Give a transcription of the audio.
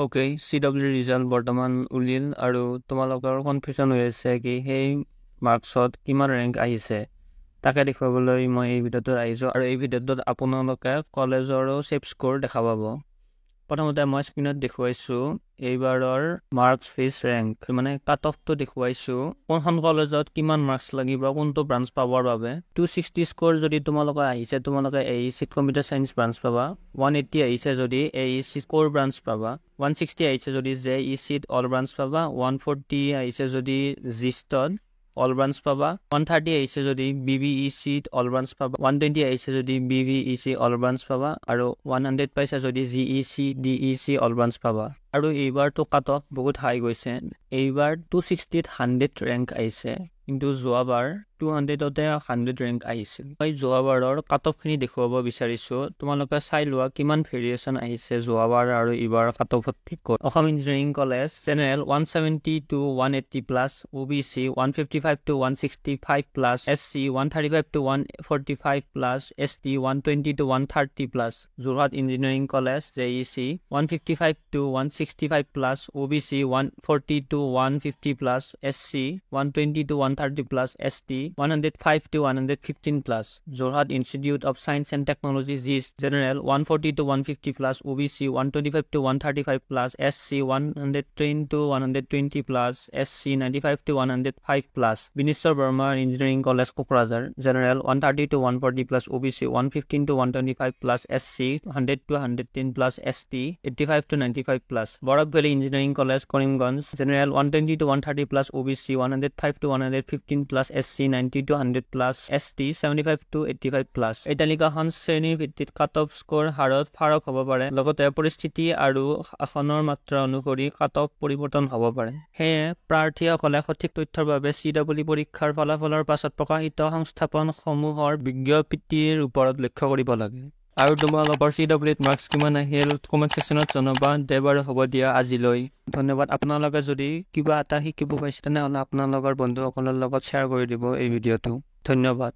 Okay, CW result বৰ্তমান উলিল আৰু তোমালোকৰ কনফিউজন হৈ আছে কি সেই মাৰ্কছত কিমান ৰেংক আহিছে তাকে দেখুৱাবলৈ মই এই ভিডিঅ'টোত আহিছোঁ আৰু এই ভিডিঅ'টোত আপোনালোকে কলেজৰো ছেভ স্ক'ৰ দেখা পাব। প্ৰথমতে মই স্ক্ৰীণত দেখুৱাইছোঁ এইবাৰৰ মাৰ্কছ ফিজ ৰেংক, মানে কাট অফটো দেখুৱাইছোঁ কোনখন কলেজত কিমান মাৰ্কছ লাগিব কোনটো ব্ৰাঞ্চ পাবৰ বাবে। 260 স্ক'ৰ যদি তোমালোকৰ আহিছে তোমালোকে AEC কম্পিউটাৰ ছায়েন্স ব্ৰাঞ্চ পাবা। 180 আহিছে যদি AEC ক'ৰ ব্ৰাঞ্চ পাবা। 160 আহিছে যদি JEC অল ব্ৰাঞ্চ পাবা। 140 আহিছে যদি GSTত অল ব্ৰাঞ্চ পাবা। 130 আহিছে যদি BBEC অল ব্ৰাঞ্চ পাবা। 120 আহিছে যদি BBEC অল ব্ৰাঞ্চ পাবা আৰু 100 পাইছে যদি GEC DEC অল ব্ৰাঞ্চ পাবা। আৰু এইবাৰটো কাট অফ বহুত হাই গৈছে, এইবাৰ 260ত 100 ৰেংক আহিছে, কিন্তু যোৱাবাৰ 200তে 100 ৰেংক আহিছিল। মই যোৱাবাৰৰ কাট অফখিনি দেখুৱাব বিচাৰিছোঁ, তোমালোকে চাই লোৱা কিমান ভেৰিয়েশ্যন আহিছে যোৱাবাৰ আৰু এইবাৰ কাট অফত। Assam engineering college general 170 to 180 plus, OBC 155 to 165 plus, SC 135 to 145 plus, ST 120 to 130 plus. Jorhat engineering college JEC 155 to 165 plus, OBC 140 to 150 plus, SC 120 to 130 plus, ST 105 to 115 plus. Jorhat institute of science and technology JIST general 140 to 150 plus, OBC 125 to 135 plus, SC 110 to 120 plus, SC 95 to 105 plus. Bineswar Brahma engineering college Kokrajhar general 130 to 140 plus, OBC 115 to 125 plus, SC 100 to 110 plus, ST 85 to 95 plus. Barak valley engineering college Karimganj general 120 to 130 plus, OBC 105 to 115 plus, SC 90 to 100 plus, ST 75 to 85 plus. এই তালিকাখন শ্ৰেণীৰ ভিত্তিত cut off score হাৰত ফাৰক হ'ব পাৰে, লগতে পৰিস্থিতি আৰু আসনৰ মাত্ৰা অনুসৰি কাট অফ পৰিৱৰ্তন হ'ব পাৰে। সেয়ে প্ৰাৰ্থীসকলে সঠিক তথ্যৰ বাবে CW পৰীক্ষাৰ ফলাফলৰ পাছত প্ৰকাশিত সংস্থাপনসমূহৰ বিজ্ঞপ্তিৰ ওপৰত লক্ষ্য কৰিব লাগে। আৰু তোমালোকৰ CWত মাৰ্কছ কিমান আহিল কমেণ্ট ছেকশ্যনত জনাবা। দে বাৰু হ'ব দিয়া আজিলৈ, ধন্যবাদ। আপোনালোকে যদি কিবা এটা শিকিব পাইছে তেনেহ'লে আপোনালোকৰ বন্ধুসকলৰ লগত শ্বেয়াৰ কৰি দিব এই ভিডিঅ'টো। ধন্যবাদ।